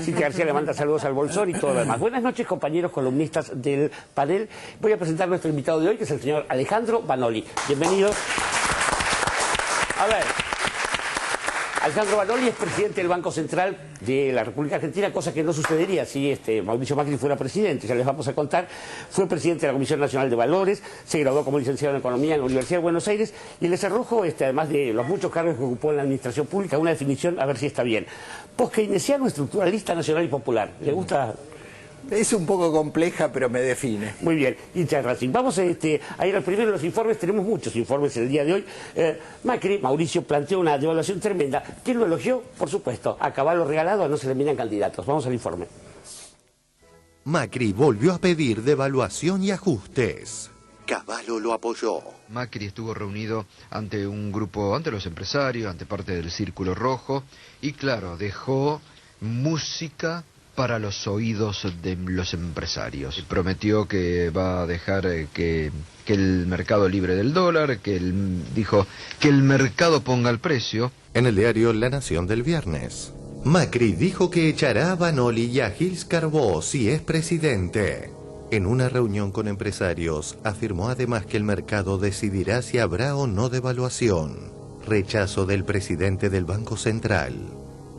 Cintia García le manda saludos al Bolsón y todo lo demás. Buenas noches, compañeros columnistas del panel. Voy a presentar a nuestro invitado de hoy, que es el señor Alejandro Vanoli. Bienvenido. A ver, Alejandro Vanoli es presidente del Banco Central de la República Argentina, cosa que no sucedería si Mauricio Macri fuera presidente. Ya les vamos a contar. Fue presidente de la Comisión Nacional de Valores, se graduó como licenciado en Economía en la Universidad de Buenos Aires y les arrojo, además de los muchos cargos que ocupó en la administración pública, una definición, a ver si está bien. Poskeynesiano, estructuralista, nacional y popular. ¿Le gusta? Es un poco compleja, pero me define. Muy bien, hincha de Racing. Vamos a ir al primero de los informes. Tenemos muchos informes el día de hoy. Macri, Mauricio, planteó una devaluación tremenda. ¿Quién lo elogió? Por supuesto, a caballo regalado, a no se le miran candidatos. Vamos al informe. Macri volvió a pedir devaluación y ajustes. Cavallo lo apoyó. Macri estuvo reunido ante un grupo, ante los empresarios, ante parte del Círculo Rojo, y claro, dejó música para los oídos de los empresarios. Prometió que va a dejar que el mercado libre del dólar, dijo que el mercado ponga el precio. En el diario La Nación del viernes, Macri dijo que echará a Vanoli y a Gils Carbó si es presidente. En una reunión con empresarios, afirmó además que el mercado decidirá si habrá o no devaluación. Rechazo del presidente del Banco Central.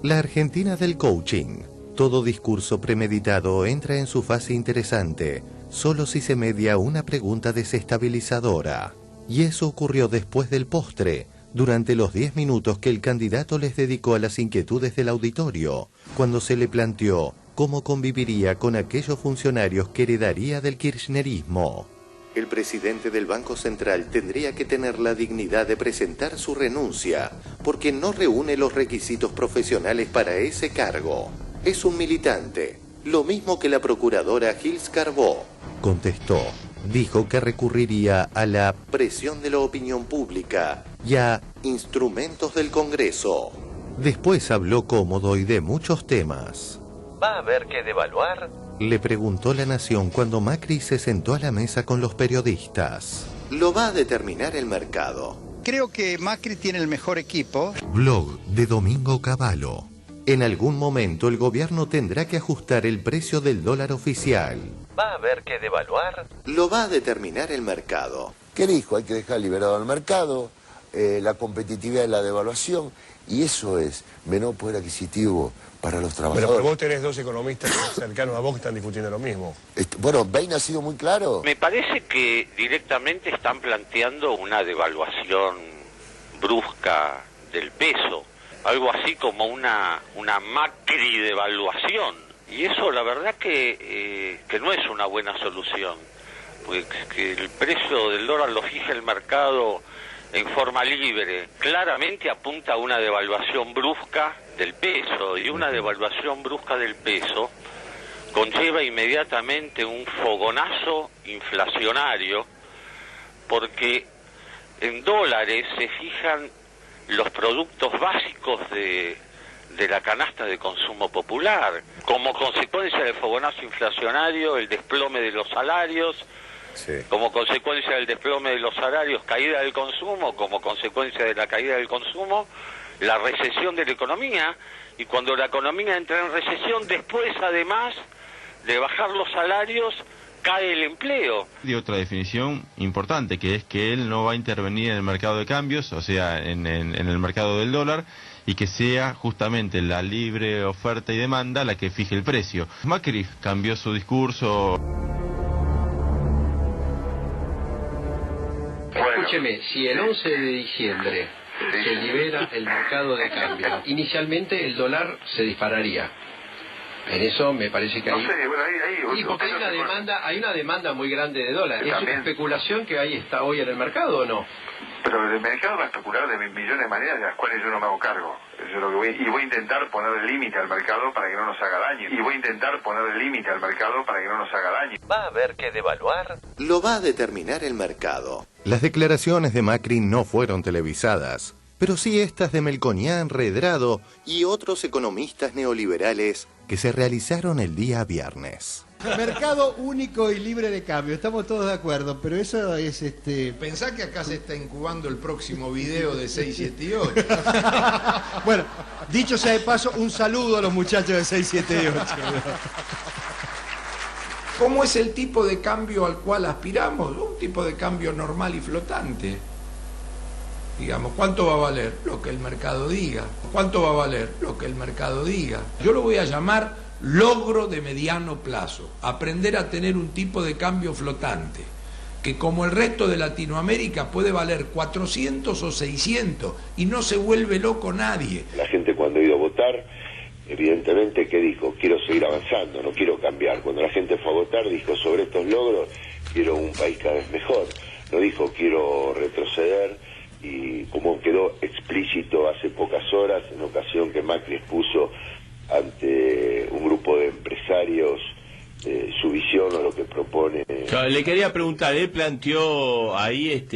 La Argentina del coaching. Todo discurso premeditado entra en su fase interesante, solo si se media una pregunta desestabilizadora. Y eso ocurrió después del postre, durante los 10 minutos que el candidato les dedicó a las inquietudes del auditorio, cuando se le planteó cómo conviviría con aquellos funcionarios que heredaría del kirchnerismo. El presidente del Banco Central tendría que tener la dignidad de presentar su renuncia, porque no reúne los requisitos profesionales para ese cargo. Es un militante, lo mismo que la procuradora Gils Carbó. Contestó, dijo que recurriría a la presión de la opinión pública y a instrumentos del Congreso. Después habló cómodo y de muchos temas. ¿Va a haber que devaluar? Le preguntó La Nación cuando Macri se sentó a la mesa con los periodistas. Lo va a determinar el mercado. Creo que Macri tiene el mejor equipo. Blog de Domingo Cavallo. En algún momento el gobierno tendrá que ajustar el precio del dólar oficial. ¿Va a haber que devaluar? Lo va a determinar el mercado. ¿Qué dijo? Hay que dejar liberado al mercado, la competitividad de la devaluación, y eso es menor poder adquisitivo para los trabajadores. Pero vos tenés dos economistas cercanos a vos que están discutiendo lo mismo. Bueno, Bain ha sido muy claro. Me parece que directamente están planteando una devaluación brusca del peso. Algo así como una Macri devaluación. Y eso la verdad que no es una buena solución. Pues que el precio del dólar lo fija el mercado en forma libre. Claramente apunta a una devaluación brusca del peso. Y una devaluación brusca del peso conlleva inmediatamente un fogonazo inflacionario, porque en dólares se fijan los productos básicos de la canasta de consumo popular. Como consecuencia del fogonazo inflacionario, el desplome de los salarios, sí. Como consecuencia del desplome de los salarios, caída del consumo, como consecuencia de la caída del consumo, la recesión de la economía, y cuando la economía entra en recesión, después además de bajar los salarios, cae el empleo. Y otra definición importante, que es que él no va a intervenir en el mercado de cambios, o sea, en el mercado del dólar, y que sea justamente la libre oferta y demanda la que fije el precio. Macri cambió su discurso. Escúcheme, si el 11 de diciembre se libera el mercado de cambio, inicialmente el dólar se dispararía. En eso me parece que hay... No sé, bueno, y porque hay una demanda muy grande de dólares. ¿Es una especulación que ahí está hoy en el mercado o no? Pero el mercado va a especular de millones de maneras de las cuales yo no me hago cargo. Yo lo que voy a intentar poner límite al mercado para que no nos haga daño. Y voy a intentar poner límite al mercado para que no nos haga daño. ¿Va a haber que devaluar? Lo va a determinar el mercado. Las declaraciones de Macri no fueron televisadas, pero sí estas de Melconian, Redrado y otros economistas neoliberales que se realizaron el día viernes. Mercado único y libre de cambio, estamos todos de acuerdo, pero eso es Pensá que acá se está incubando el próximo video de 678. Bueno, dicho sea de paso, un saludo a los muchachos de 678. ¿Cómo es el tipo de cambio al cual aspiramos? Un tipo de cambio normal y flotante. Digamos, ¿cuánto va a valer? Lo que el mercado diga. ¿Cuánto va a valer? Lo que el mercado diga. Yo lo voy a llamar logro de mediano plazo. Aprender a tener un tipo de cambio flotante, que como el resto de Latinoamérica puede valer 400 o 600 y no se vuelve loco nadie. La gente cuando ha ido a votar, evidentemente, ¿qué dijo? Quiero seguir avanzando, no quiero cambiar. Cuando la gente fue a votar, dijo, sobre estos logros, quiero un país cada vez mejor. No dijo, quiero retroceder. Y como quedó explícito hace pocas horas, en ocasión que Macri expuso ante un grupo de empresarios su visión o lo que propone. Le quería preguntar, él planteó ahí,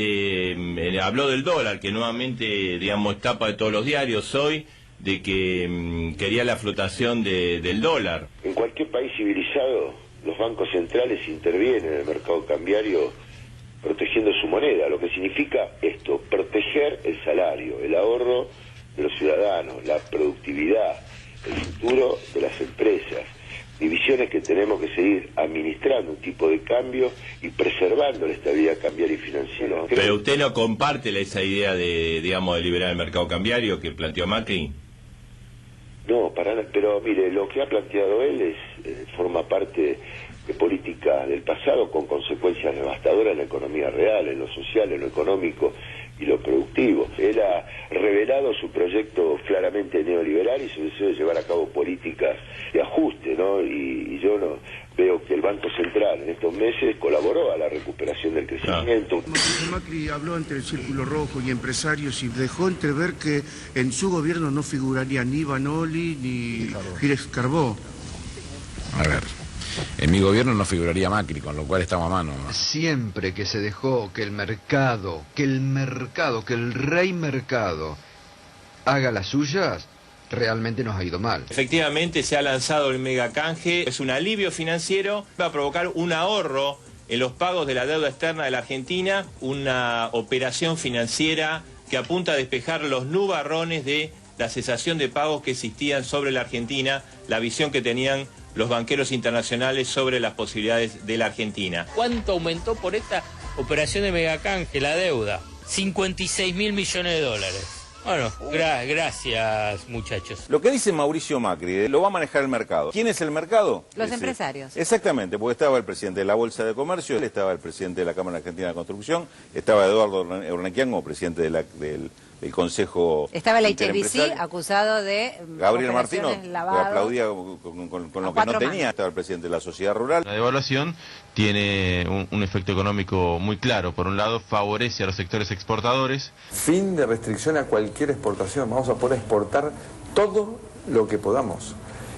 habló del dólar, que nuevamente, digamos, tapa de todos los diarios hoy, de que quería la flotación del dólar. En cualquier país civilizado, los bancos centrales intervienen en el mercado cambiario protegiendo su moneda, lo que significa esto, proteger el salario, el ahorro de los ciudadanos, la productividad, el futuro de las empresas, divisiones que tenemos que seguir administrando un tipo de cambio y preservando la estabilidad cambiaria y financiera. Pero usted no comparte esa idea de, digamos, de liberar el mercado cambiario que planteó Macri. No, para nada, pero mire, lo que ha planteado él forma parte de políticas del pasado con consecuencias devastadoras en la economía real, en lo social, en lo económico y lo productivo. Él ha revelado su proyecto claramente neoliberal y su deseo de llevar a cabo políticas de ajuste, ¿no? Y yo no veo que el Banco Central en estos meses colaboró a la recuperación del crecimiento. Macri habló ante el Círculo Rojo y empresarios y dejó entrever que en su gobierno no figuraría ni Vanoli ni Giles Carbó. A ver, en mi gobierno no figuraría Macri, con lo cual estamos a mano. Siempre que se dejó que el mercado, que el rey mercado haga las suyas, realmente nos ha ido mal. Efectivamente se ha lanzado el megacanje, es un alivio financiero, va a provocar un ahorro en los pagos de la deuda externa de la Argentina, una operación financiera que apunta a despejar los nubarrones de la cesación de pagos que existían sobre la Argentina, la visión que tenían los banqueros internacionales sobre las posibilidades de la Argentina. ¿Cuánto aumentó por esta operación de megacanje la deuda? 56.000 millones de dólares. Bueno, gracias, muchachos. Lo que dice Mauricio Macri, lo va a manejar el mercado. ¿Quién es el mercado? Los empresarios. Exactamente, porque estaba el presidente de la Bolsa de Comercio, estaba el presidente de la Cámara Argentina de Construcción, estaba Eduardo Ornequian como presidente del Consejo. Estaba el HSBC acusado de Gabriel Martino, que aplaudía con lo que no tenía. manos. Estaba el presidente de la Sociedad Rural. La devaluación tiene un efecto económico muy claro. Por un lado, favorece a los sectores exportadores. Fin de restricción a cualquier exportación. Vamos a poder exportar todo lo que podamos.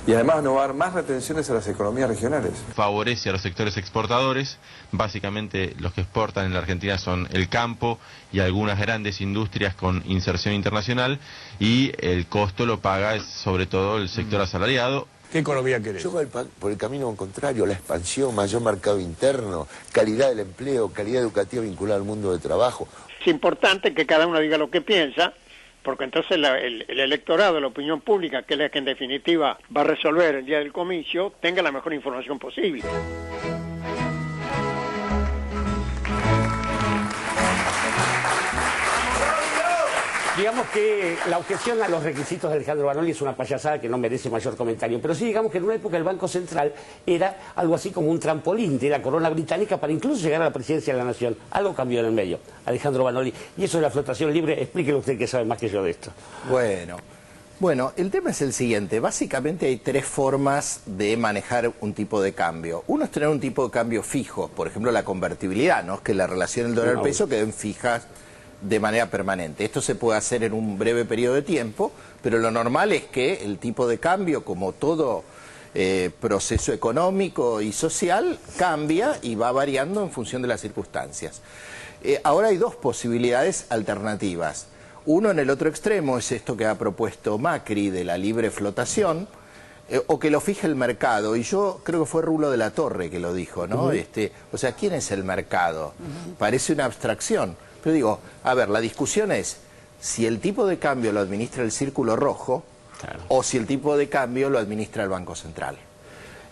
Y además no va a haber más retenciones a las economías regionales. Favorece a los sectores exportadores. Básicamente los que exportan en la Argentina son el campo y algunas grandes industrias con inserción internacional. Y el costo lo paga sobre todo el sector asalariado. ¿Qué economía querés? Yo voy por el camino contrario, la expansión, mayor mercado interno, calidad del empleo, calidad educativa vinculada al mundo del trabajo. Es importante que cada uno diga lo que piensa, porque entonces el electorado, la opinión pública, que es la que en definitiva va a resolver el día del comicio, tenga la mejor información posible. Digamos que la objeción a los requisitos de Alejandro Vanoli es una payasada que no merece mayor comentario, pero sí digamos que en una época el Banco Central era algo así como un trampolín de la corona británica para incluso llegar a la presidencia de la nación. Algo cambió en el medio, Alejandro Vanoli. Y eso de la flotación libre, explíquelo usted que sabe más que yo de esto. Bueno, el tema es el siguiente. Básicamente hay tres formas de manejar un tipo de cambio. Uno es tener un tipo de cambio fijo, por ejemplo la convertibilidad, ¿no? Que la relación del dólar-peso queden fijas de manera permanente. Esto se puede hacer en un breve periodo de tiempo, pero lo normal es que el tipo de cambio, como todo proceso económico y social, cambia y va variando en función de las circunstancias. Ahora hay dos posibilidades alternativas. Uno en el otro extremo es esto que ha propuesto Macri de la libre flotación, o que lo fije el mercado, y yo creo que fue Rulo de la Torre que lo dijo, ¿no? O sea, ¿quién es el mercado? Parece una abstracción, pero digo, a ver, la discusión es si el tipo de cambio lo administra el Círculo Rojo, o si el tipo de cambio lo administra el Banco Central.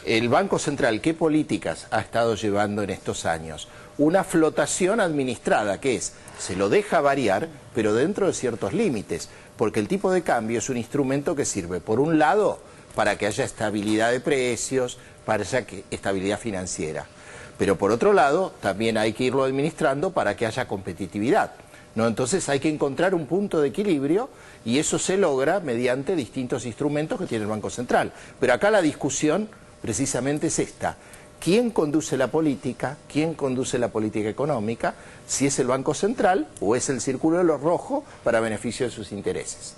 El Banco Central, ¿qué políticas ha estado llevando en estos años? Una flotación administrada, que es, se lo deja variar, pero dentro de ciertos límites, porque el tipo de cambio es un instrumento que sirve, por un lado, para que haya estabilidad de precios, para que haya estabilidad financiera. Pero por otro lado, también hay que irlo administrando para que haya competitividad, ¿no? Entonces hay que encontrar un punto de equilibrio y eso se logra mediante distintos instrumentos que tiene el Banco Central. Pero acá la discusión precisamente es esta. ¿Quién conduce la política? ¿Quién conduce la política económica? Si es el Banco Central o es el Círculo Rojo para beneficio de sus intereses.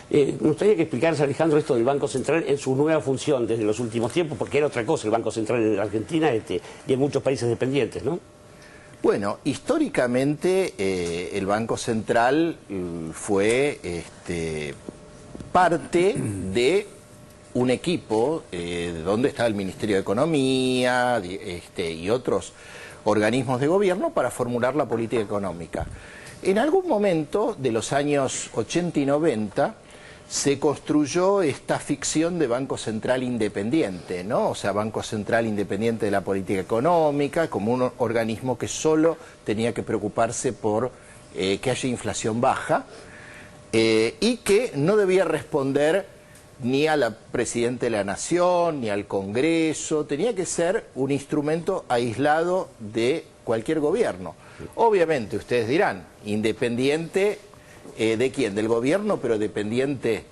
Me gustaría que explicaras, Alejandro, esto del Banco Central en su nueva función desde los últimos tiempos, porque era otra cosa el Banco Central en Argentina y en muchos países dependientes, ¿no? Bueno, históricamente el Banco Central fue parte de un equipo donde estaba el Ministerio de Economía y otros organismos de gobierno para formular la política económica. En algún momento de los años 80 y 90 se construyó esta ficción de Banco Central independiente, ¿no? O sea, Banco Central independiente de la política económica, como un organismo que solo tenía que preocuparse por que haya inflación baja y que no debía responder ni a la Presidenta de la Nación, ni al Congreso, tenía que ser un instrumento aislado de cualquier gobierno. Obviamente, ustedes dirán, independiente ¿de quién? Del gobierno, pero dependiente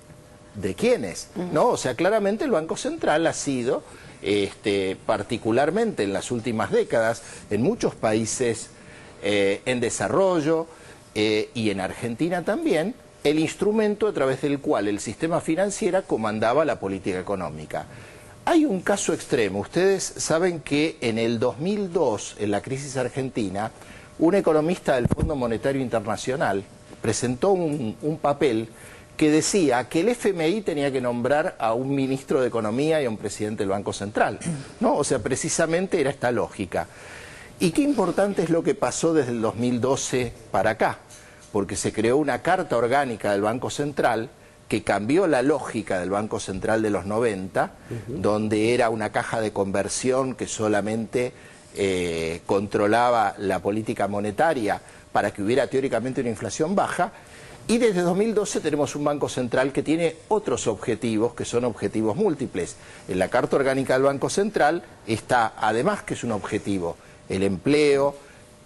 de quiénes, ¿no? O sea, claramente el Banco Central ha sido, particularmente en las últimas décadas, en muchos países en desarrollo y en Argentina también, el instrumento a través del cual el sistema financiero comandaba la política económica. Hay un caso extremo. Ustedes saben que en el 2002, en la crisis argentina, un economista del Fondo Monetario Internacional presentó un papel que decía que el FMI tenía que nombrar a un ministro de Economía y a un presidente del Banco Central, ¿no? O sea, precisamente era esta lógica. Y qué importante es lo que pasó desde el 2012 para acá, porque se creó una Carta Orgánica del Banco Central que cambió la lógica del Banco Central de los 90, donde era una caja de conversión que solamente controlaba la política monetaria para que hubiera teóricamente una inflación baja, y desde 2012 tenemos un Banco Central que tiene otros objetivos, que son objetivos múltiples. En la Carta Orgánica del Banco Central está, además que es un objetivo, el empleo,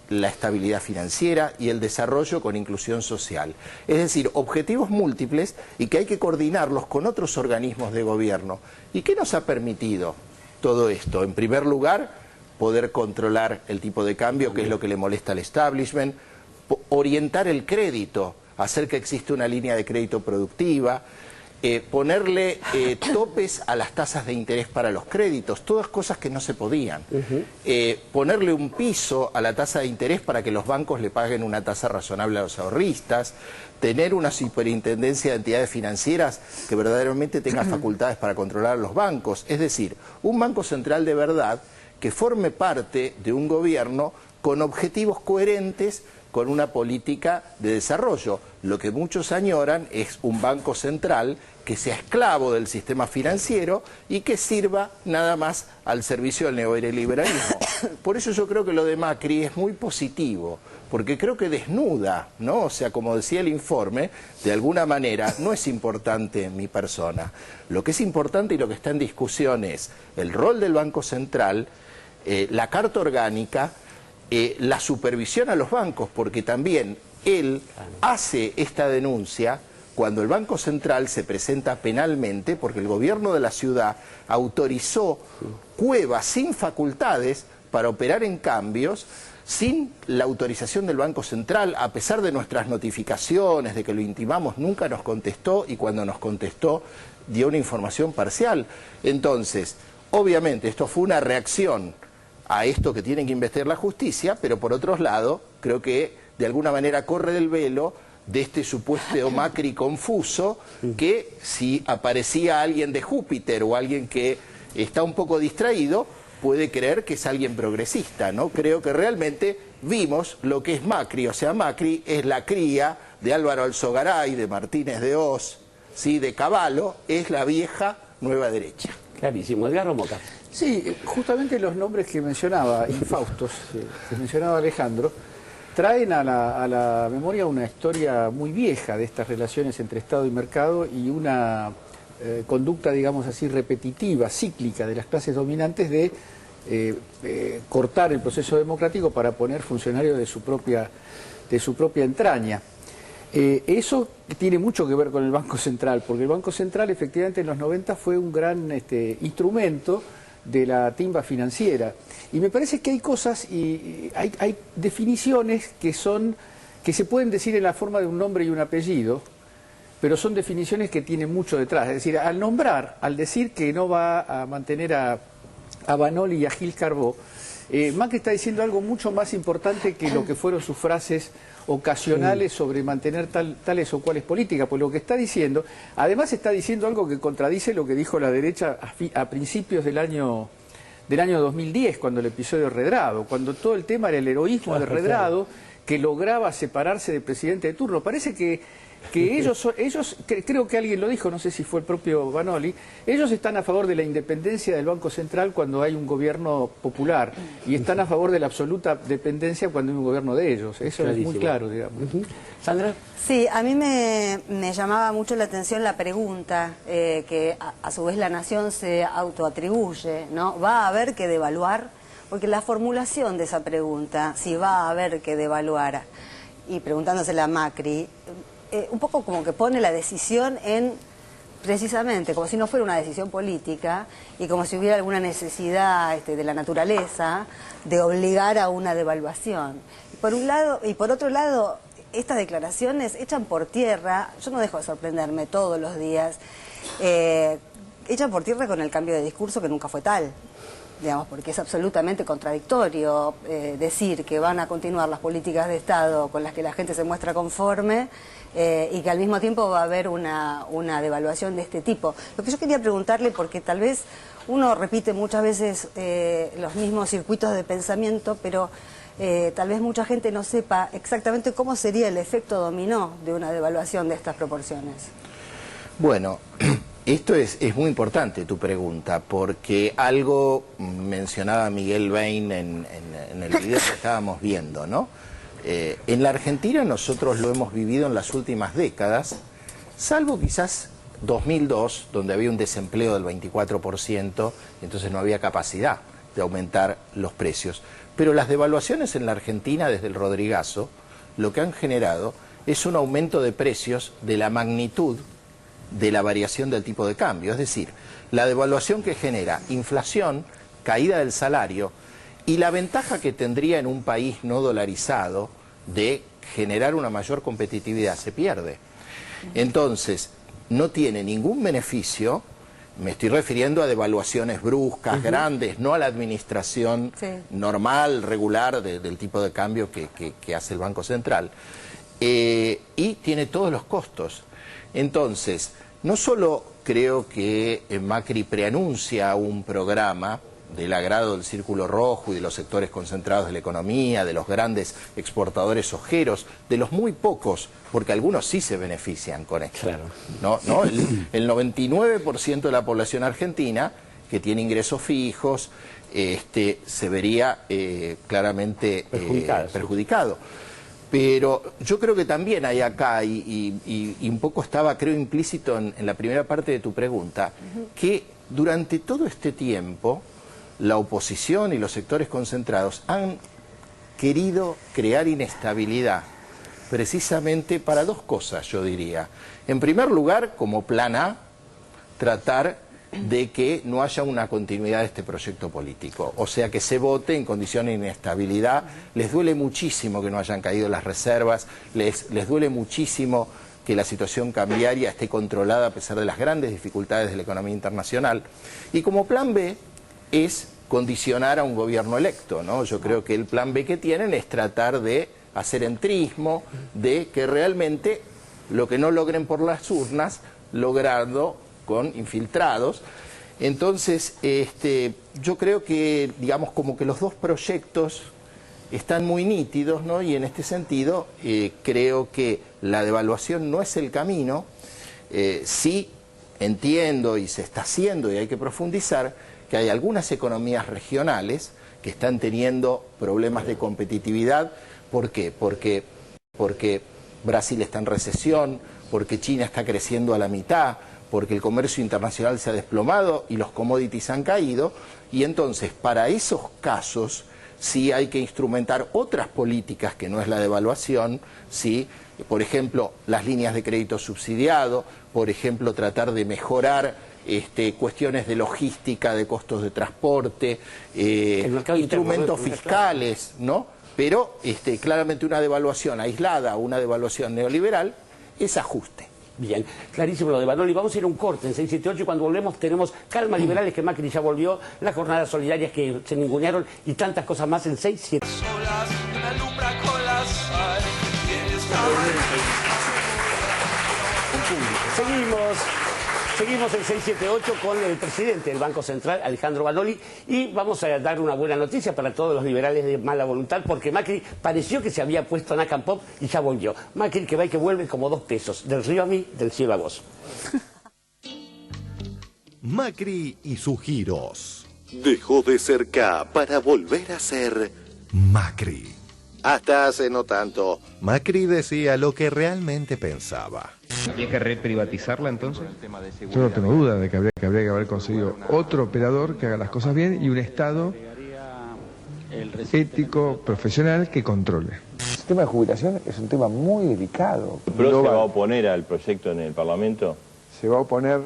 la estabilidad financiera y el desarrollo con inclusión social. Es decir, objetivos múltiples y que hay que coordinarlos con otros organismos de gobierno. ¿Y qué nos ha permitido todo esto? En primer lugar, poder controlar el tipo de cambio, que es lo que le molesta al establishment, orientar el crédito, hacer que exista una línea de crédito productiva, ponerle topes a las tasas de interés para los créditos, todas cosas que no se podían. Ponerle un piso a la tasa de interés para que los bancos le paguen una tasa razonable a los ahorristas, tener una superintendencia de entidades financieras que verdaderamente tenga facultades para controlar a los bancos. Es decir, un Banco Central de verdad que forme parte de un gobierno con objetivos coherentes con una política de desarrollo. Lo que muchos añoran es un Banco Central que sea esclavo del sistema financiero y que sirva nada más al servicio del neoliberalismo. Por eso yo creo que lo de Macri es muy positivo, porque creo que desnuda, ¿no? O sea, como decía el informe, de alguna manera no es importante mi persona. Lo que es importante y lo que está en discusión es el rol del Banco Central, la Carta Orgánica, la supervisión a los bancos, porque también él hace esta denuncia cuando el Banco Central se presenta penalmente, porque el gobierno de la ciudad autorizó cuevas sin facultades para operar en cambios, sin la autorización del Banco Central, a pesar de nuestras notificaciones, de que lo intimamos, nunca nos contestó, y cuando nos contestó dio una información parcial. Entonces, obviamente, esto fue una reacción a esto que tienen que investigar la justicia, pero por otro lado, creo que de alguna manera corre del velo de este supuesto Macri confuso, que si aparecía alguien de Júpiter o alguien que está un poco distraído, puede creer que es alguien progresista, ¿no? Creo que realmente vimos lo que es Macri, o sea, Macri es la cría de Álvaro Alzogaray, de Martínez de Oz, ¿sí? De Cavallo, es la vieja nueva derecha. Clarísimo. Edgardo Moca. Sí, justamente los nombres que mencionaba, infaustos, que mencionaba Alejandro, traen a la memoria una historia muy vieja de estas relaciones entre Estado y mercado y una conducta, digamos así, repetitiva, cíclica de las clases dominantes de cortar el proceso democrático para poner funcionarios de su propia entraña. Eso tiene mucho que ver con el Banco Central, porque el Banco Central efectivamente en los 90 fue un gran instrumento de la timba financiera. Y me parece que hay cosas y hay definiciones que se pueden decir en la forma de un nombre y un apellido, pero son definiciones que tienen mucho detrás. Es decir, al decir que no va a mantener a Vanoli y a Gil Carbó, Macri está diciendo algo mucho más importante que lo que fueron sus frases ocasionales sobre mantener tales o cuales políticas, pues lo que está diciendo, además está diciendo algo que contradice lo que dijo la derecha a principios del año 2010, cuando el episodio Redrado, cuando todo el tema era el heroísmo de Redrado, que lograba separarse del presidente de turno. Parece que ellos, creo que alguien lo dijo, no sé si fue el propio Vanoli, ellos están a favor de la independencia del Banco Central cuando hay un gobierno popular y están a favor de la absoluta dependencia cuando hay un gobierno de ellos. Eso es muy claro, digamos. Sandra. Sí, a mí me llamaba mucho la atención la pregunta que a su vez la Nación se autoatribuye, ¿no? ¿Va a haber que devaluar? Porque la formulación de esa pregunta, si va a haber que devaluar, y preguntándosela a Macri, un poco como que pone la decisión en, precisamente, como si no fuera una decisión política y como si hubiera alguna necesidad de la naturaleza de obligar a una devaluación. Por un lado, y por otro lado, estas declaraciones echan por tierra, yo no dejo de sorprenderme todos los días, echan por tierra con el cambio de discurso que nunca fue tal. Digamos, porque es absolutamente contradictorio decir que van a continuar las políticas de Estado con las que la gente se muestra conforme y que al mismo tiempo va a haber una devaluación de este tipo. Lo que yo quería preguntarle, porque tal vez uno repite muchas veces los mismos circuitos de pensamiento, pero tal vez mucha gente no sepa exactamente cómo sería el efecto dominó de una devaluación de estas proporciones. Bueno, esto es muy importante tu pregunta, porque algo mencionaba Miguel Bain en el video que estábamos viendo, ¿no? En la Argentina nosotros lo hemos vivido en las últimas décadas, salvo quizás 2002, donde había un desempleo del 24%, y entonces no había capacidad de aumentar los precios. Pero las devaluaciones en la Argentina desde el Rodrigazo, lo que han generado es un aumento de precios de la magnitud de la variación del tipo de cambio, es decir, la devaluación que genera inflación, caída del salario y la ventaja que tendría en un país no dolarizado de generar una mayor competitividad se pierde. Entonces, no tiene ningún beneficio, me estoy refiriendo a devaluaciones bruscas, grandes, no a la administración normal, regular del tipo de cambio que hace el Banco Central, y tiene todos los costos. Entonces, no solo creo que Macri preanuncia un programa del agrado del Círculo Rojo y de los sectores concentrados de la economía, de los grandes exportadores ojeros, de los muy pocos, porque algunos sí se benefician con esto. Claro. ¿No? El 99% de la población argentina, que tiene ingresos fijos, se vería claramente perjudicado. Pero yo creo que también hay acá, y un poco estaba, creo, implícito en la primera parte de tu pregunta, que durante todo este tiempo la oposición y los sectores concentrados han querido crear inestabilidad, precisamente para dos cosas, yo diría. En primer lugar, como plan A, tratar de que no haya una continuidad de este proyecto político, o sea, que se vote en condiciones de inestabilidad. Les duele muchísimo que no hayan caído las reservas, les duele muchísimo que la situación cambiaria esté controlada a pesar de las grandes dificultades de la economía internacional. Y como plan B es condicionar a un gobierno electo, ¿no? Yo creo que el plan B que tienen es tratar de hacer entrismo, de que realmente lo que no logren por las urnas, lograrlo con infiltrados. Entonces, yo creo que, digamos, como que los dos proyectos están muy nítidos, ¿no? Y en este sentido, creo que la devaluación no es el camino. Sí entiendo y se está haciendo y hay que profundizar que hay algunas economías regionales que están teniendo problemas de competitividad. ¿Por qué? Porque Brasil está en recesión, porque China está creciendo a la mitad, porque el comercio internacional se ha desplomado y los commodities han caído, y entonces para esos casos sí hay que instrumentar otras políticas que no es la devaluación, ¿sí? Por ejemplo, las líneas de crédito subsidiado, por ejemplo, tratar de mejorar cuestiones de logística, de costos de transporte, instrumentos fiscales, ¿no? Pero claramente una devaluación aislada, una devaluación neoliberal, es ajuste. Bien, clarísimo lo de Vanoli. Vamos a ir a un corte en 678 y cuando volvemos tenemos calma liberales, que Macri ya volvió, las jornadas solidarias que se ningunearon y tantas cosas más en 678. Seguimos en 678 con el presidente del Banco Central, Alejandro Vanoli, y vamos a dar una buena noticia para todos los liberales de mala voluntad, porque Macri pareció que se había puesto Nacan Pop y ya volvió. Macri que va y que vuelve como 2 pesos, del río a mí, del cielo a vos. Macri y sus giros. Dejó de ser K para volver a ser Macri. Hasta hace no tanto, Macri decía lo que realmente pensaba. ¿Había que reprivatizarla entonces? Yo no tengo duda de que habría que haber conseguido otro operador que haga las cosas bien y un Estado ético, profesional, que controle. El tema de jubilación es un tema muy delicado. ¿Pero se va a oponer al proyecto en el Parlamento? Se va a oponer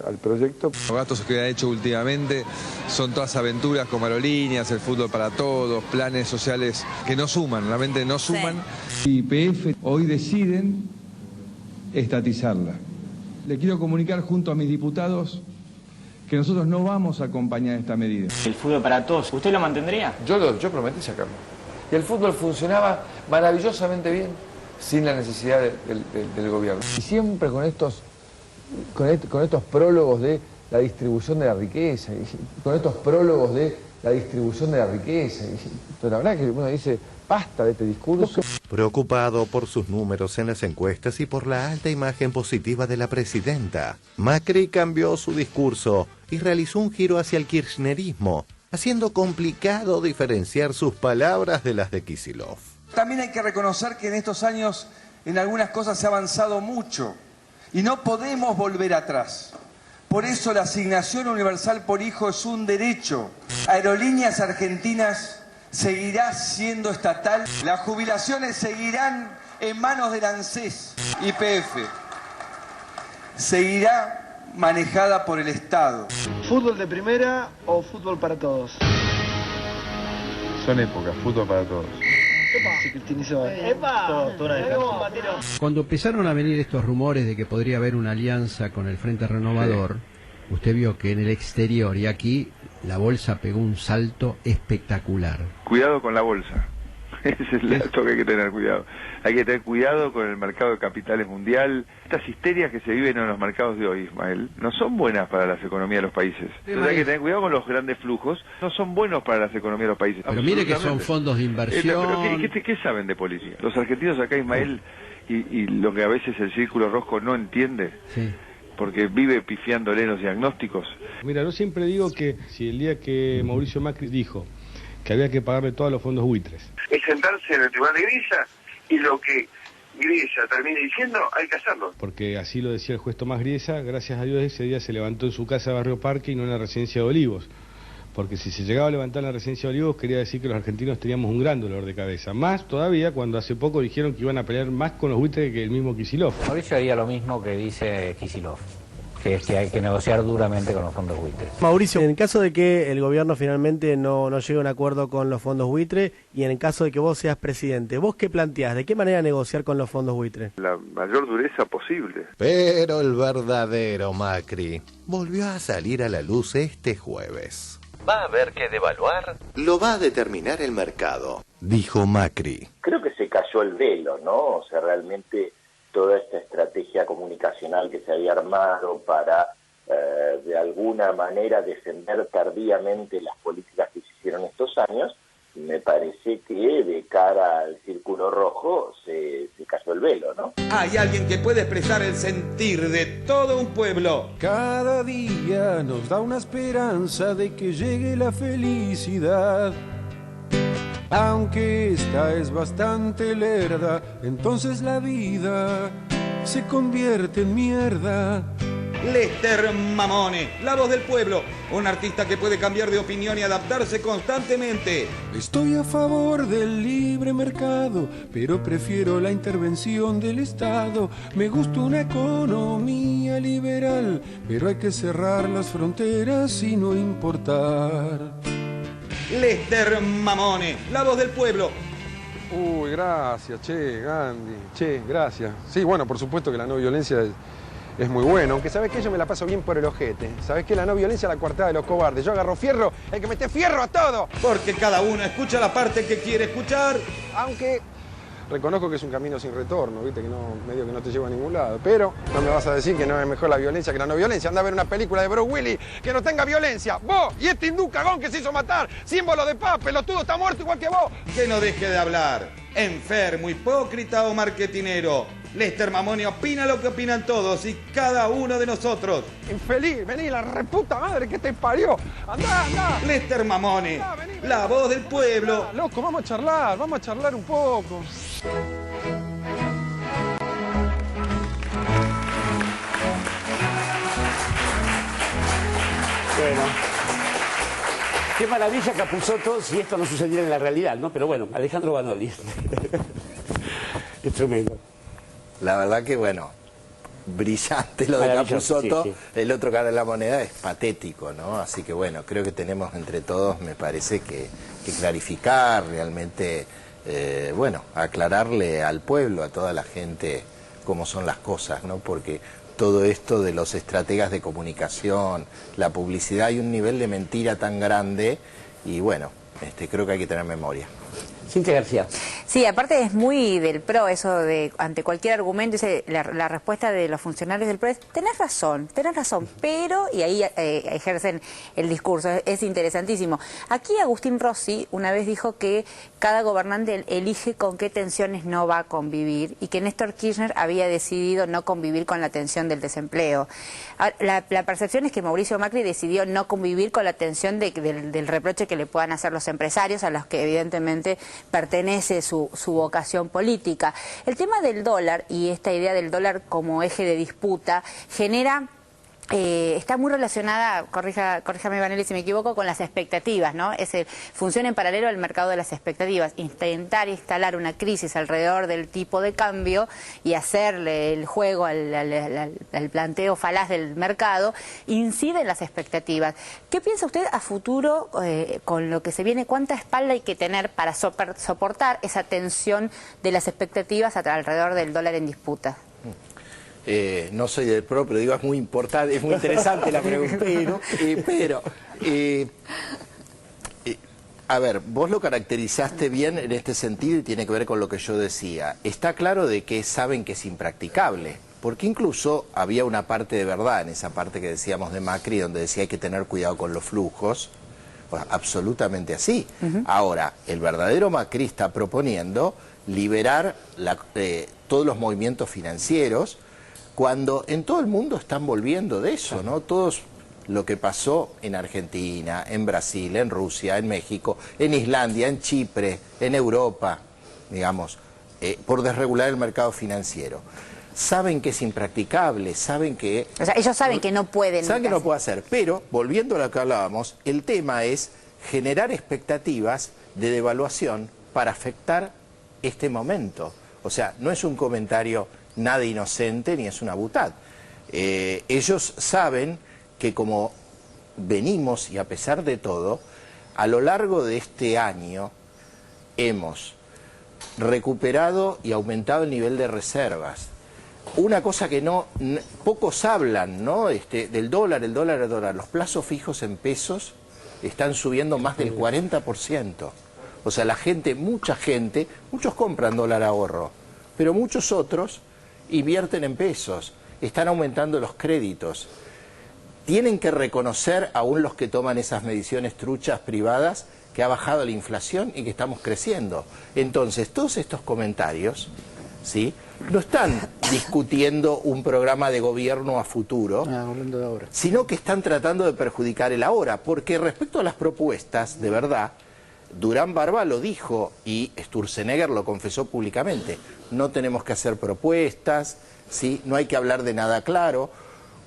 al proyecto. Los gastos que ha hecho últimamente son todas aventuras como aerolíneas, el fútbol para todos, planes sociales que no suman, realmente no suman. Y YPF hoy deciden estatizarla. Le quiero comunicar junto a mis diputados que nosotros no vamos a acompañar esta medida. El fútbol para todos, ¿usted lo mantendría? Yo prometí sacarlo. Y el fútbol funcionaba maravillosamente bien sin la necesidad del gobierno. Y siempre con estos prólogos de la distribución de la riqueza, Pero la verdad que uno dice, basta de este discurso. Preocupado por sus números en las encuestas y por la alta imagen positiva de la presidenta, Macri cambió su discurso y realizó un giro hacia el kirchnerismo, haciendo complicado diferenciar sus palabras de las de Kicillof. También hay que reconocer que en estos años en algunas cosas se ha avanzado mucho y no podemos volver atrás. Por eso la asignación universal por hijo es un derecho. Aerolíneas Argentinas seguirá siendo estatal. Las jubilaciones seguirán en manos del ANSES. YPF seguirá manejada por el Estado. ¿Fútbol de primera o fútbol para todos? Son épocas, fútbol para todos. Se cristianizó. Cuando empezaron a venir estos rumores de que podría haber una alianza con el Frente Renovador, sí, usted vio que en el exterior y aquí la bolsa pegó un salto espectacular. Cuidado con la bolsa. Ese es el dato que hay que tener cuidado. Hay que tener cuidado con el mercado de capitales mundial. Estas histerias que se viven en los mercados de hoy, Ismael, no son buenas para las economías de los países. Entonces hay que tener cuidado con los grandes flujos. No son buenos para las economías de los países. Pero mire que son fondos de inversión. ¿Qué saben de política? Los argentinos acá, Ismael, y lo que a veces el Círculo Rojo no entiende, sí, porque vive pifiándole los diagnósticos. Mira, yo siempre digo que si el día que Mauricio Macri dijo que había que pagarle todos los fondos buitres, es sentarse en el tribunal de Grilla y lo que Grilla termine diciendo hay que hacerlo. Porque así lo decía el juez Tomás Griesa, gracias a Dios ese día se levantó en su casa de Barrio Parque y no en la residencia de Olivos. Porque si se llegaba a levantar en la residencia de Olivos quería decir que los argentinos teníamos un gran dolor de cabeza. Más todavía cuando hace poco dijeron que iban a pelear más con los buitres que el mismo Kicillof. Mauricio haría lo mismo que dice Kicillof, que es que hay que negociar duramente con los fondos buitres. Mauricio, en caso de que el gobierno finalmente no llegue a un acuerdo con los fondos buitres y en el caso de que vos seas presidente, ¿vos qué planteás? ¿De qué manera negociar con los fondos buitres? La mayor dureza posible. Pero el verdadero Macri volvió a salir a la luz este jueves. ¿Va a haber que devaluar? Lo va a determinar el mercado. dijo Macri. Creo que se cayó el velo, ¿no? O sea, realmente toda esta estrategia comunicacional que se había armado para, de alguna manera, defender tardíamente las políticas que se hicieron estos años, me parece que de cara al círculo rojo se cayó el velo, ¿no? Hay alguien que puede expresar el sentir de todo un pueblo. Cada día nos da una esperanza de que llegue la felicidad. Aunque esta es bastante lerda, entonces la vida se convierte en mierda. Lester Mamone, la voz del pueblo, un artista que puede cambiar de opinión y adaptarse constantemente. Estoy a favor del libre mercado, pero prefiero la intervención del Estado. Me gusta una economía liberal, pero hay que cerrar las fronteras y no importar. Lester Mamone, la voz del pueblo. Uy, gracias, che, Gandhi. Che, gracias. Sí, bueno, por supuesto que la no violencia es muy bueno, aunque sabes que yo me la paso bien por el ojete. Sabes que la no violencia es la coartada de los cobardes. Yo agarro fierro, hay que meter fierro a todo. Porque cada uno escucha la parte que quiere escuchar. Aunque reconozco que es un camino sin retorno, viste, que no, medio que no te lleva a ningún lado. Pero no me vas a decir que no es mejor la violencia que la no violencia. Anda a ver una película de Bruce Willis que no tenga violencia. Vos y este hindú cagón que se hizo matar, símbolo de paz, pelotudo, está muerto igual que vos. Que no deje de hablar. Enfermo, hipócrita o marketinero. Lester Mamone opina lo que opinan todos y cada uno de nosotros. Infeliz, vení, la reputa madre que te parió. Andá, andá. Lester Mamone, vení, la voz del pueblo. Andá, loco, vamos a charlar un poco. Bueno. Qué maravilla, Capusotto, si esto no sucediera en la realidad, ¿no? Pero bueno, Alejandro Vanoli. Es tremendo. La verdad que, bueno, brillante lo de Capusotto. Sí, sí. El otro cara de la moneda es patético, ¿no? Así que, bueno, creo que tenemos entre todos, me parece, que clarificar realmente, bueno, aclararle al pueblo, a toda la gente, cómo son las cosas, ¿no? Porque todo esto de los estrategas de comunicación, la publicidad, hay un nivel de mentira tan grande y, bueno, creo que hay que tener memoria. Cintia García. Sí, aparte es muy del PRO eso de, ante cualquier argumento, la respuesta de los funcionarios del PRO es, tenés razón, pero, y ahí ejercen el discurso, es interesantísimo. Aquí Agustín Rossi una vez dijo que cada gobernante elige con qué tensiones no va a convivir y que Néstor Kirchner había decidido no convivir con la tensión del desempleo. La percepción es que Mauricio Macri decidió no convivir con la tensión del reproche que le puedan hacer los empresarios, a los que evidentemente pertenece su vocación política. El tema del dólar y esta idea del dólar como eje de disputa genera... está muy relacionada, corríjame Vanelli si me equivoco, con las expectativas, ¿no? Funciona en paralelo al mercado de las expectativas. Intentar instalar una crisis alrededor del tipo de cambio y hacerle el juego al planteo falaz del mercado incide en las expectativas. ¿Qué piensa usted a futuro con lo que se viene? ¿Cuánta espalda hay que tener para soportar esa tensión de las expectativas alrededor del dólar en disputa? No soy del PRO, pero digo, es muy importante, es muy interesante la pregunta. A ver, vos lo caracterizaste bien en este sentido y tiene que ver con lo que yo decía. Está claro de que saben que es impracticable, porque incluso había una parte de verdad en esa parte que decíamos de Macri, donde decía hay que tener cuidado con los flujos. Bueno, absolutamente así. Ahora, el verdadero Macri está proponiendo liberar todos los movimientos financieros, cuando en todo el mundo están volviendo de eso, ¿no? Todos lo que pasó en Argentina, en Brasil, en Rusia, en México, en Islandia, en Chipre, en Europa, digamos, por desregular el mercado financiero. Saben que es impracticable, saben que... O sea, ellos saben que no pueden. Saben que no puede hacer, pero, volviendo a lo que hablábamos, el tema es generar expectativas de devaluación para afectar este momento. O sea, no es un comentario nada inocente ni es una butad. Ellos saben que como venimos y a pesar de todo, a lo largo de este año hemos recuperado y aumentado el nivel de reservas. Una cosa que pocos hablan, ¿no? Del dólar, el dólar. Los plazos fijos en pesos están subiendo más del 40%. O sea, la gente, muchos compran dólar ahorro, pero muchos otros invierten en pesos, están aumentando los créditos. Tienen que reconocer, aún los que toman esas mediciones truchas privadas, que ha bajado la inflación y que estamos creciendo. Entonces, todos estos comentarios, ¿sí?, no están discutiendo un programa de gobierno a futuro, hablando de ahora, sino que están tratando de perjudicar el ahora. Porque respecto a las propuestas, de verdad, Durán Barba lo dijo y Sturzenegger lo confesó públicamente. No tenemos que hacer propuestas, ¿sí?, no hay que hablar de nada claro.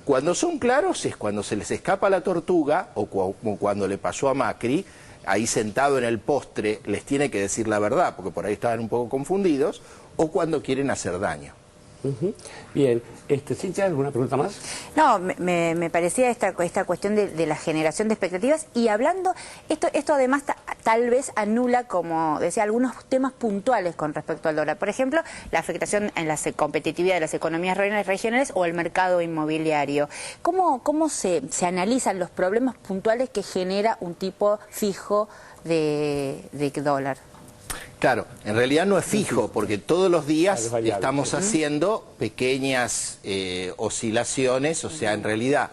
Cuando son claros es cuando se les escapa la tortuga, o como cuando le pasó a Macri, ahí sentado en el postre les tiene que decir la verdad, porque por ahí estaban un poco confundidos, o cuando quieren hacer daño. Bien, ¿Cintia, alguna pregunta más? No, me parecía esta cuestión de la generación de expectativas, y hablando, esto además tal vez anula, como decía, algunos temas puntuales con respecto al dólar. Por ejemplo, la afectación en la competitividad de las economías regionales o el mercado inmobiliario. ¿Cómo se analizan los problemas puntuales que genera un tipo fijo de dólar? Claro, en realidad no es fijo, porque todos los días estamos haciendo pequeñas oscilaciones, o sea, en realidad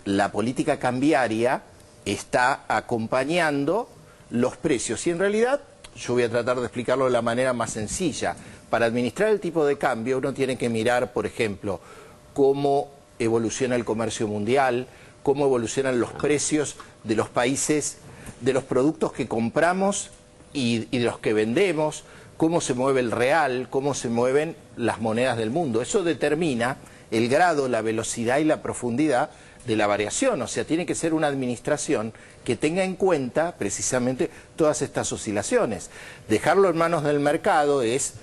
la política cambiaria está acompañando los precios. Y en realidad, yo voy a tratar de explicarlo de la manera más sencilla. Para administrar el tipo de cambio uno tiene que mirar, por ejemplo, cómo evoluciona el comercio mundial, cómo evolucionan los precios de los países, de los productos que compramos y de los que vendemos, cómo se mueve el real, cómo se mueven las monedas del mundo. Eso determina el grado, la velocidad y la profundidad de la variación. O sea, tiene que ser una administración que tenga en cuenta precisamente todas estas oscilaciones. Dejarlo en manos del mercado es,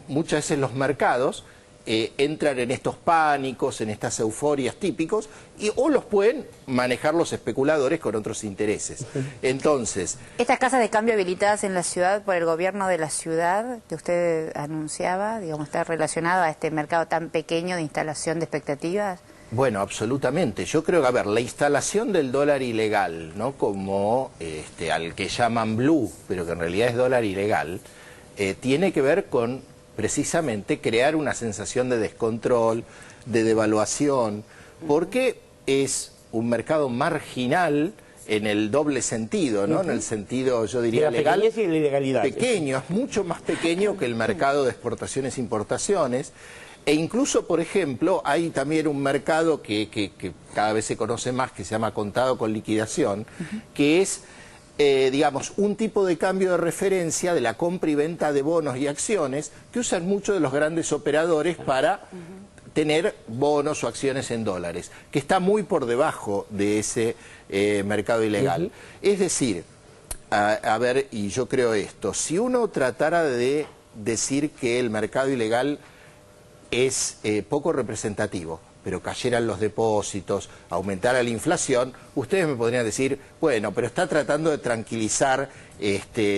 muchas veces los mercados entran en estos pánicos, en estas euforias típicos, o los pueden manejar los especuladores con otros intereses. Entonces, estas casas de cambio habilitadas en la ciudad por el gobierno de la ciudad, que usted anunciaba, digamos, ¿está relacionado a este mercado tan pequeño de instalación de expectativas? Bueno, absolutamente. Yo creo que, a ver, la instalación del dólar ilegal, ¿no?, como al que llaman blue, pero que en realidad es dólar ilegal, tiene que ver con precisamente crear una sensación de descontrol, de devaluación, porque es un mercado marginal en el doble sentido, ¿no? En el sentido, yo diría, legal. Y la ilegalidad. Pequeño, es mucho más pequeño que el mercado de exportaciones e importaciones. E incluso, por ejemplo, hay también un mercado que cada vez se conoce más, que se llama contado con liquidación, que es, digamos, un tipo de cambio de referencia de la compra y venta de bonos y acciones que usan muchos de los grandes operadores para tener bonos o acciones en dólares, que está muy por debajo de ese mercado ilegal. Es decir, a ver, y yo creo esto, si uno tratara de decir que el mercado ilegal es poco representativo, pero cayeran los depósitos, aumentara la inflación, ustedes me podrían decir, bueno, pero está tratando de tranquilizar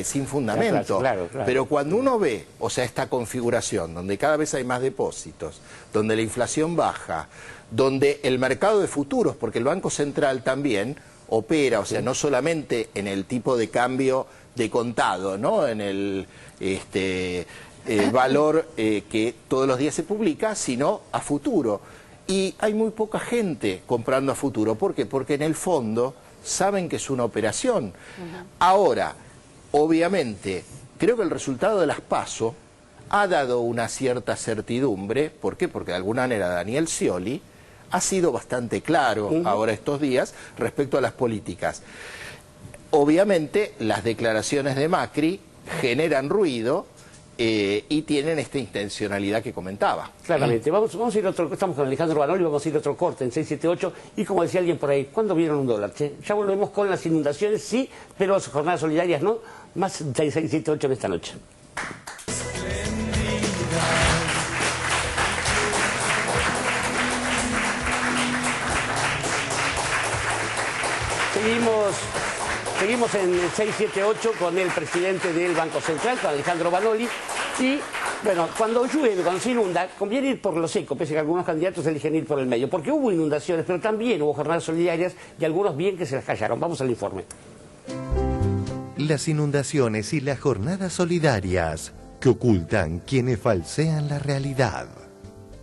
sin fundamento. Claro. Pero cuando uno ve, o sea, esta configuración, donde cada vez hay más depósitos, donde la inflación baja, donde el mercado de futuros, porque el Banco Central también opera, o sea, no solamente en el tipo de cambio de contado, ¿no?, en el valor que todos los días se publica, sino a futuro. Y hay muy poca gente comprando a futuro. ¿Por qué? Porque en el fondo saben que es una operación. Ahora, obviamente, creo que el resultado de las PASO ha dado una cierta certidumbre. ¿Por qué? Porque de alguna manera Daniel Scioli ha sido bastante claro ahora estos días respecto a las políticas. Obviamente, las declaraciones de Macri generan ruido, y tienen esta intencionalidad que comentaba. Claramente. Vamos a ir a otro, estamos con Alejandro Banoli, vamos a ir a otro corte en 678, y como decía alguien por ahí, ¿cuándo vieron un dólar? Che? Ya volvemos con las inundaciones, sí, pero las jornadas solidarias no. Más 678 en esta noche. Seguimos en 678 con el presidente del Banco Central, con Alejandro Banoli. Y, bueno, cuando llueve, cuando se inunda, conviene ir por lo seco, pese a que algunos candidatos eligen ir por el medio. Porque hubo inundaciones, pero también hubo jornadas solidarias y algunos bien que se las callaron. Vamos al informe. las inundaciones y las jornadas solidarias que ocultan quienes falsean la realidad.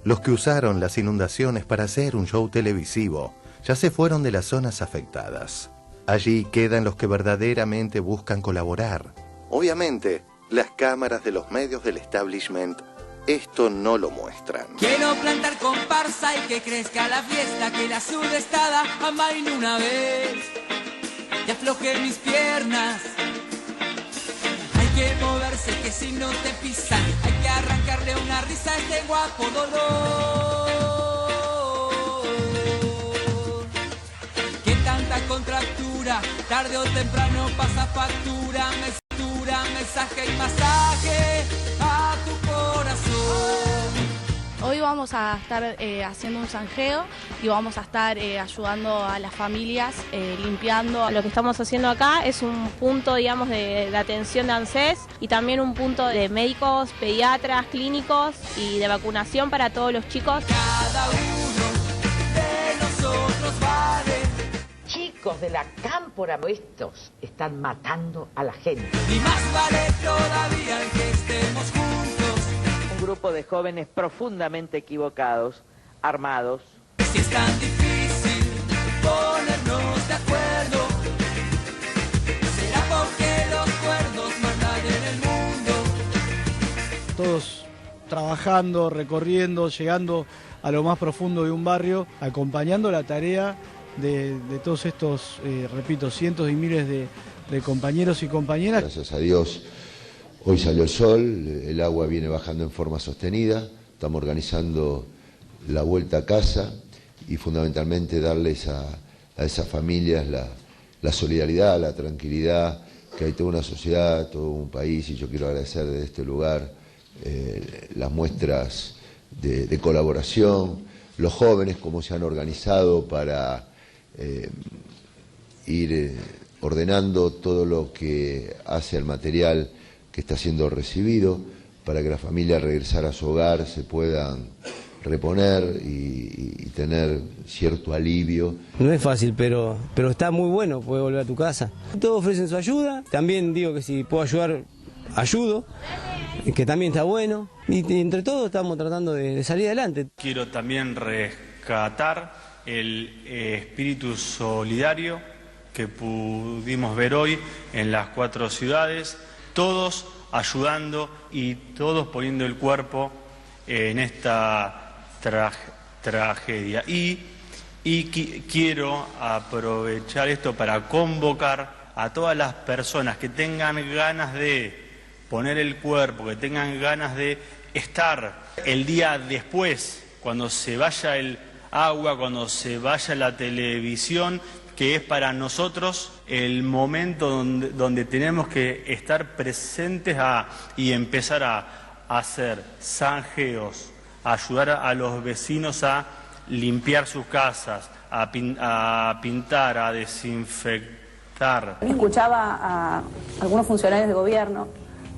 Los que usaron las inundaciones para hacer un show televisivo ya se fueron de las zonas afectadas. Allí quedan los que verdaderamente buscan colaborar. Obviamente, las cámaras de los medios del establishment esto no lo muestran. Quiero plantar comparsa y que crezca la fiesta, que la sudestada amaine una vez y afloje mis piernas. Hay que moverse, que si no te pisan, hay que arrancarle una risa a este guapo dolor. Que tanta contractura, tarde o temprano pasa factura, mesura, mensaje y masaje a tu corazón. Hoy vamos a estar haciendo un zanjeo y vamos a estar ayudando a las familias, limpiando. Lo que estamos haciendo acá es un punto, digamos, de atención de ANSES y también un punto de médicos, pediatras, clínicos y de vacunación para todos los chicos. Cada uno de nosotros vale. Chicos de la cámpora, estos están matando a la gente. Y más vale todavía que estemos juntos. Un grupo de jóvenes profundamente equivocados, armados. Si es tan difícil ponernos de acuerdo, será porque los cuerdos mandan en el mundo. Todos trabajando, recorriendo, llegando a lo más profundo de un barrio, acompañando la tarea de todos estos, repito, cientos y miles de compañeros y compañeras. Gracias a Dios, hoy salió el sol, el agua viene bajando en forma sostenida, estamos organizando la vuelta a casa y fundamentalmente darles a esas familias la solidaridad, la tranquilidad, que hay toda una sociedad, todo un país, y yo quiero agradecer desde este lugar las muestras de colaboración, los jóvenes cómo se han organizado para ir ordenando todo lo que hace al material que está siendo recibido para que la familia al regresar a su hogar se puedan reponer y tener cierto alivio. No es fácil, pero está muy bueno poder volver a tu casa. Todos ofrecen su ayuda, también digo que si puedo ayudar, ayudo, que también está bueno, y entre todos estamos tratando de salir adelante. Quiero también rescatar el espíritu solidario que pudimos ver hoy en las 4 ciudades, todos ayudando y todos poniendo el cuerpo en esta tragedia. Y quiero aprovechar esto para convocar a todas las personas que tengan ganas de poner el cuerpo, que tengan ganas de estar el día después, cuando se vaya el agua, cuando se vaya la televisión, que es para nosotros el momento donde tenemos que estar presentes y empezar a hacer zanjeos, a ayudar a los vecinos a limpiar sus casas, a pintar, a desinfectar. Escuchaba a algunos funcionarios de gobierno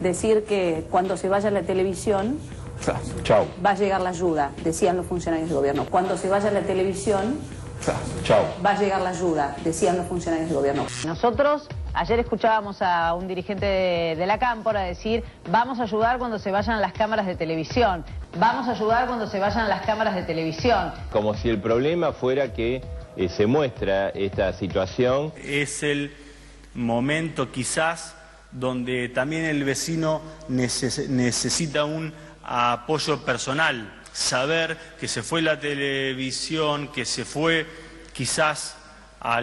decir que cuando se vaya la televisión Chao. va a llegar la ayuda, decían los funcionarios de gobierno. Cuando se vaya la televisión Chao. va a llegar la ayuda, decían los funcionarios de gobierno. Nosotros ayer escuchábamos a un dirigente de la cámpora decir: vamos a ayudar cuando se vayan las cámaras de televisión, vamos a ayudar cuando se vayan las cámaras de televisión. Como si el problema fuera que se muestra esta situación. Es el momento quizás donde también el vecino necesita un apoyo personal, saber que se fue la televisión, que se fue quizás a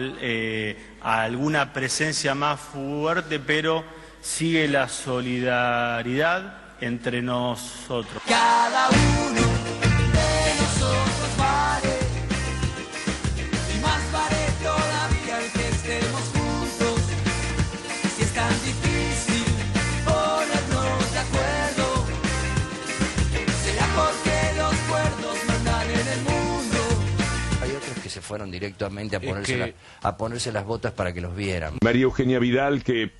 alguna presencia más fuerte, pero sigue la solidaridad entre nosotros. Cada uno de nosotros vale, y más vale todavía el que estemos juntos. Si es tan difícil ponernos de acuerdo, será porque los cuerdos mandan en el mundo. Hay otros que se fueron directamente a ponerse las botas para que los vieran. María Eugenia Vidal, que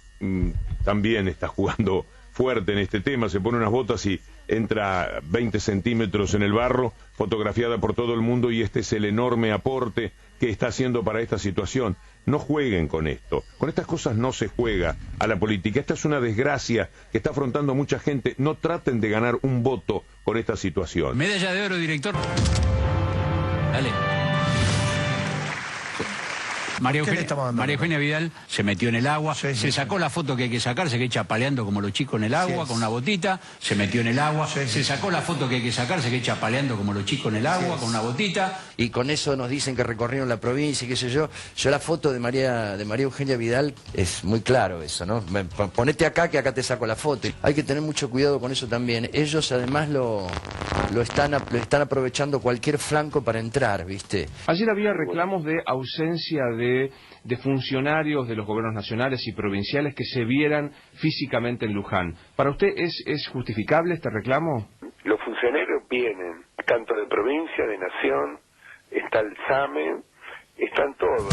también está jugando fuerte en este tema, se pone unas botas y entra 20 centímetros en el barro, fotografiada por todo el mundo, y este es el enorme aporte que está haciendo para esta situación. No jueguen con esto. Con estas cosas no se juega a la política. Esta es una desgracia que está afrontando mucha gente. No traten de ganar un voto con esta situación. Medalla de oro, director. Dale. María Eugenia Vidal se metió en el agua, se sacó la foto que hay que sacarse, que echa paleando como los chicos en el agua, con una botita, se metió en el agua, se sacó la foto que hay que sacarse, que echa paleando como los chicos en el agua, con una botita. Y con eso nos dicen que recorrieron la provincia y qué sé yo. Yo la foto de María Eugenia Vidal es muy claro eso, ¿no? Ponete acá que acá te saco la foto. Hay que tener mucho cuidado con eso también. Ellos además lo están aprovechando cualquier flanco para entrar, ¿viste? Ayer había reclamos de ausencia de funcionarios de los gobiernos nacionales y provinciales que se vieran físicamente en Luján. ¿Para usted es justificable este reclamo? Los funcionarios vienen, tanto de provincia, de nación, está el SAME, están todos.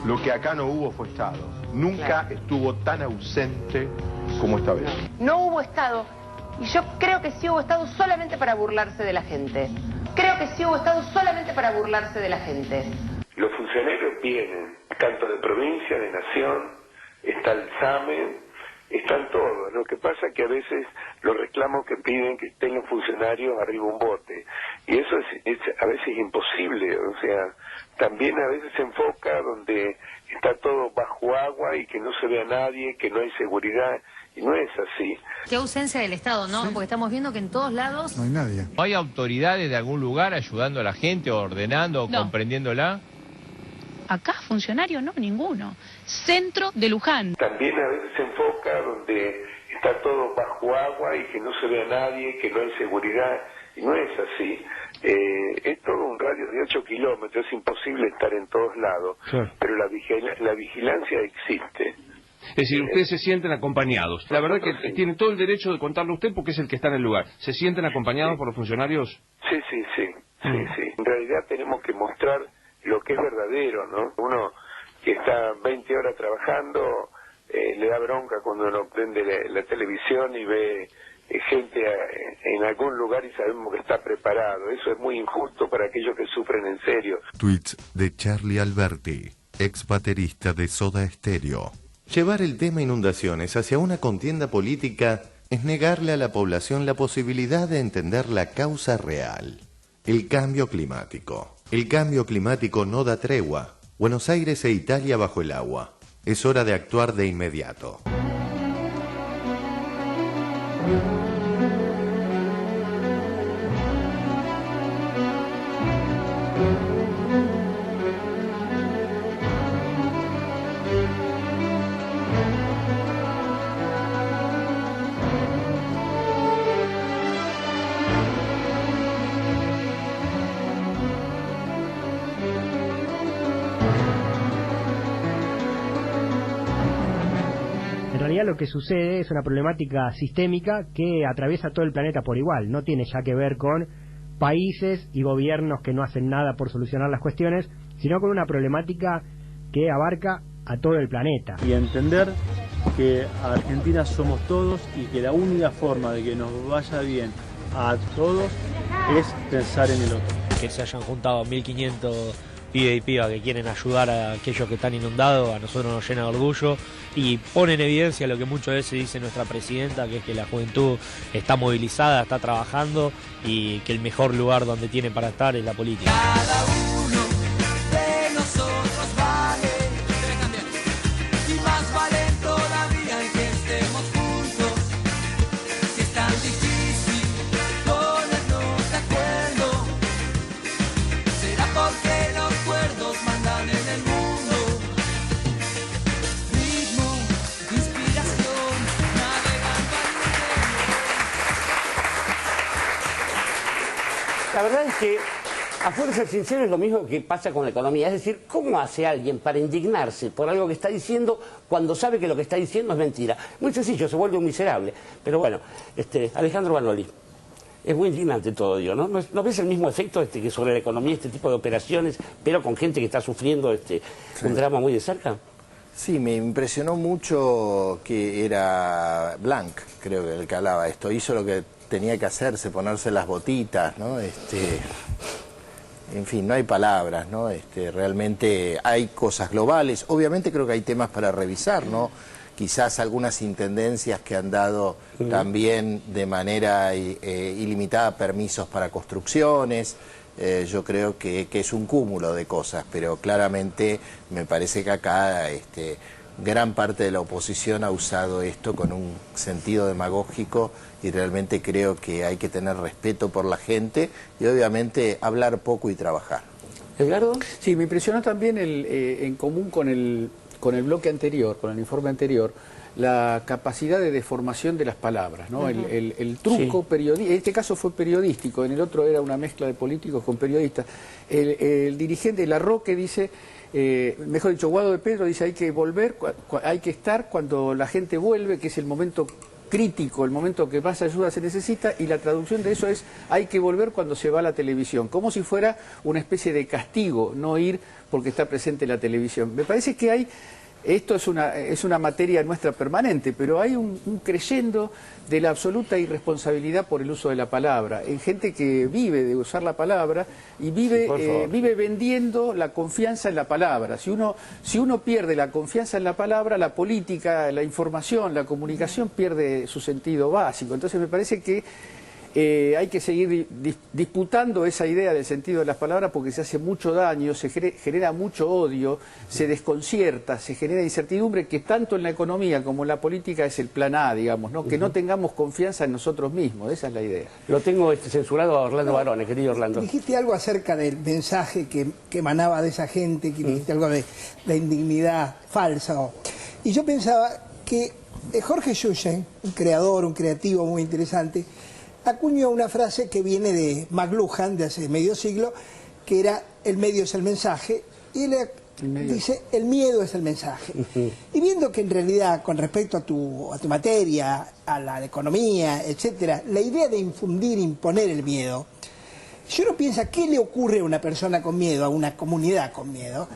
Lo que acá no hubo fue Estado. Nunca estuvo tan ausente como esta vez. No hubo Estado. Y yo creo que sí hubo Estado solamente para burlarse de la gente. Creo que sí hubo Estado solamente para burlarse de la gente. Los funcionarios vienen, tanto de provincia, de nación, está el SAME, están todos. Lo que pasa es que a veces los reclamos que piden que tengan funcionarios arriba un bote. Y eso es a veces imposible. O sea, también a veces se enfoca donde está todo bajo agua y que no se ve a nadie, que no hay seguridad. Y no es así. Qué ausencia del Estado, ¿no? Sí. Porque estamos viendo que en todos lados... No hay nadie. ¿No hay autoridades de algún lugar ayudando a la gente, ordenando o comprendiéndola? Acá, funcionario, no, ninguno. Centro de Luján. También a veces se enfoca donde está todo bajo agua y que no se ve a nadie, que no hay seguridad. Y no es así. Es todo un radio de 8 kilómetros, es imposible estar en todos lados. Sí. Pero la vigilancia existe. Es decir, ustedes se sienten acompañados. La verdad que tienen todo el derecho de contarlo usted porque es el que está en el lugar. ¿Se sienten acompañados por los funcionarios? Sí. En realidad tenemos que mostrar lo que es verdadero, ¿no? Uno que está 20 horas trabajando le da bronca cuando uno prende la televisión y ve gente en algún lugar y sabemos que está preparado. Eso es muy injusto para aquellos que sufren en serio. Tweets de Charlie Alberti, ex baterista de Soda Stereo. Llevar el tema inundaciones hacia una contienda política es negarle a la población la posibilidad de entender la causa real. El cambio climático. El cambio climático no da tregua. Buenos Aires e Italia bajo el agua. Es hora de actuar de inmediato. Lo que sucede es una problemática sistémica que atraviesa todo el planeta por igual, no tiene ya que ver con países y gobiernos que no hacen nada por solucionar las cuestiones, sino con una problemática que abarca a todo el planeta. Y entender que Argentina somos todos y que la única forma de que nos vaya bien a todos es pensar en el otro. Que se hayan juntado 1.500 pibes y pibas que quieren ayudar a aquellos que están inundados, a nosotros nos llena de orgullo y pone en evidencia lo que muchas veces dice nuestra presidenta, que es que la juventud está movilizada, está trabajando y que el mejor lugar donde tiene para estar es la política. Cada uno de nosotros vale, y más vale todavía el que estemos juntos. Si es tan difícil ponernos de acuerdo, será porque los cuerdos mandan en el mundo. Ritmo, inspiración, navegando al La verdad es que, a fuerza de ser sincero, es lo mismo que pasa con la economía. Es decir, ¿cómo hace alguien para indignarse por algo que está diciendo cuando sabe que lo que está diciendo es mentira? Muy sencillo, se vuelve un miserable. Pero bueno, Alejandro Banoli, es muy indignante todo ello, ¿no? ¿No ves el mismo efecto que sobre la economía, este tipo de operaciones, pero con gente que está sufriendo un drama muy de cerca? Sí, me impresionó mucho que era Blanc, creo que el que hablaba esto. Hizo lo que tenía que hacerse, ponerse las botitas, ¿no? En fin, no hay palabras, ¿no? Realmente hay cosas globales. Obviamente creo que hay temas para revisar, ¿no? Quizás algunas intendencias que han dado también de manera ilimitada permisos para construcciones. Yo creo que es un cúmulo de cosas, pero claramente me parece que acá gran parte de la oposición ha usado esto con un sentido demagógico y realmente creo que hay que tener respeto por la gente y obviamente hablar poco y trabajar. ¿Edgardo? Sí, me impresionó también en común con el bloque anterior, con el informe anterior, la capacidad de deformación de las palabras, ¿no? El truco periodístico, en este caso fue periodístico, en el otro era una mezcla de políticos con periodistas. El dirigente de Larroque dice, mejor dicho, Guado de Pedro dice, hay que volver, hay que estar cuando la gente vuelve, que es el momento crítico, el momento que más ayuda se necesita, y la traducción de eso es, hay que volver cuando se va a la televisión, como si fuera una especie de castigo, no ir porque está presente la televisión. Me parece que hay, esto es una materia nuestra permanente, pero hay un creyendo de la absoluta irresponsabilidad por el uso de la palabra, en gente que vive de usar la palabra y vive vendiendo la confianza en la palabra. Si uno pierde la confianza en la palabra, la política, la información, la comunicación pierde su sentido básico. Entonces me parece que hay que seguir disputando esa idea del sentido de las palabras porque se hace mucho daño, se genera mucho odio, se desconcierta, se genera incertidumbre que tanto en la economía como en la política es el plan A, digamos, ¿no? Que no tengamos confianza en nosotros mismos, esa es la idea. Lo tengo censurado a Orlando Barone, querido Orlando. Dijiste algo acerca del mensaje que emanaba de esa gente, que dijiste algo de la indignidad falsa. Y yo pensaba que Jorge Schuchen, un creador, un creativo muy interesante, acuñó una frase que viene de McLuhan, de hace medio siglo, que era el medio es el mensaje, y él dice el miedo es el mensaje. Y viendo que en realidad, con respecto a tu materia, a la economía, etcétera, la idea de infundir, imponer el miedo, si uno piensa qué le ocurre a una persona con miedo, a una comunidad con miedo,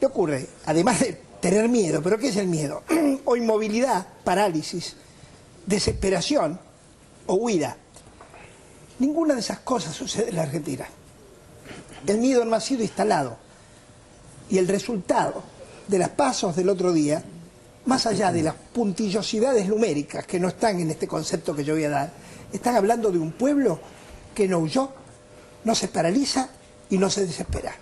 le ocurre, además de tener miedo, ¿pero qué es el miedo? O inmovilidad, parálisis, desesperación o huida. Ninguna de esas cosas sucede en la Argentina. El miedo no ha sido instalado. Y el resultado de las pasos del otro día, más allá de las puntillosidades numéricas que no están en este concepto que yo voy a dar, están hablando de un pueblo que no huyó, no se paraliza y no se desespera.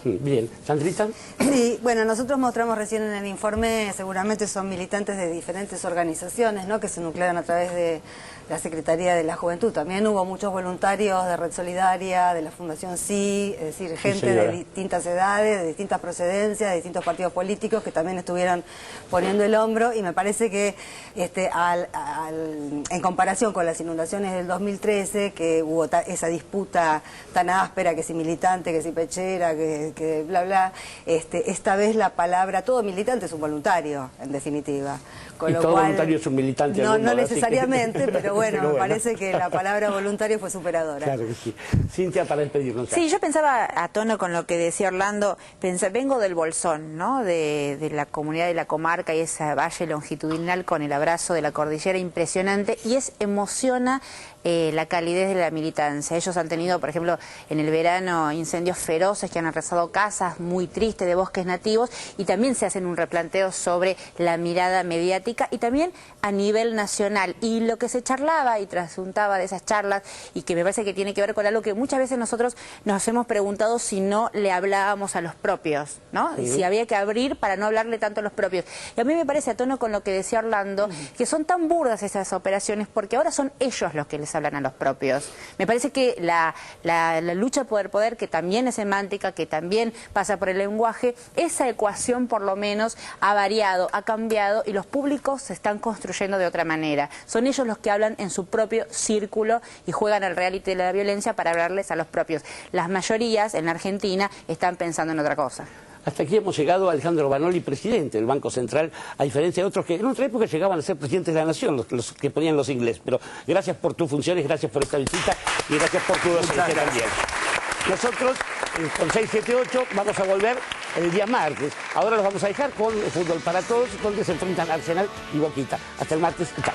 Bien, ¿Sandrita? Sí, bueno, nosotros mostramos recién en el informe, seguramente son militantes de diferentes organizaciones, ¿no?, que se nuclean a través de la Secretaría de la Juventud. También hubo muchos voluntarios de Red Solidaria, de la Fundación Sí, es decir, gente de distintas edades, de distintas procedencias, de distintos partidos políticos que también estuvieron poniendo el hombro, y me parece que en comparación con las inundaciones del 2013, que hubo esa disputa tan áspera, que si militante, que si pechera, que bla bla, esta vez la palabra, todo militante es un voluntario, en definitiva. Con lo todo cual, voluntario es un militante. No necesariamente, pero bueno, me parece que la palabra voluntario fue superadora. Claro que sí. Cintia, para despedirnos. Sí, yo pensaba, a tono con lo que decía Orlando, vengo del Bolsón, ¿no?, de la comunidad de la comarca y ese valle longitudinal con el abrazo de la cordillera impresionante, y emociona la calidez de la militancia. Ellos han tenido, por ejemplo, en el verano incendios feroces que han arrasado casas, muy tristes, de bosques nativos, y también se hacen un replanteo sobre la mirada mediática y también a nivel nacional. Y lo que se charlaba y trasuntaba de esas charlas, y que me parece que tiene que ver con algo que muchas veces nosotros nos hemos preguntado si no le hablábamos a los propios, ¿no? Y si había que abrir para no hablarle tanto a los propios. Y a mí me parece, a tono con lo que decía Orlando, que son tan burdas esas operaciones porque ahora son ellos los que les hablan a los propios. Me parece que la lucha por el poder, que también es semántica, que también pasa por el lenguaje, esa ecuación por lo menos ha variado, ha cambiado, y los públicos se están construyendo de otra manera. Son ellos los que hablan en su propio círculo y juegan al reality de la violencia para hablarles a los propios. Las mayorías en la Argentina están pensando en otra cosa. Hasta aquí hemos llegado a Alejandro Vanoli, presidente del Banco Central, a diferencia de otros que en otra época llegaban a ser presidentes de la Nación, los que ponían los ingleses. Pero gracias por tus funciones, gracias por esta visita y gracias por tu docencia también. Nosotros, con 678, vamos a volver el día martes. Ahora los vamos a dejar con el Fútbol para Todos, donde se enfrentan Arsenal y Boquita. Hasta el martes, chao.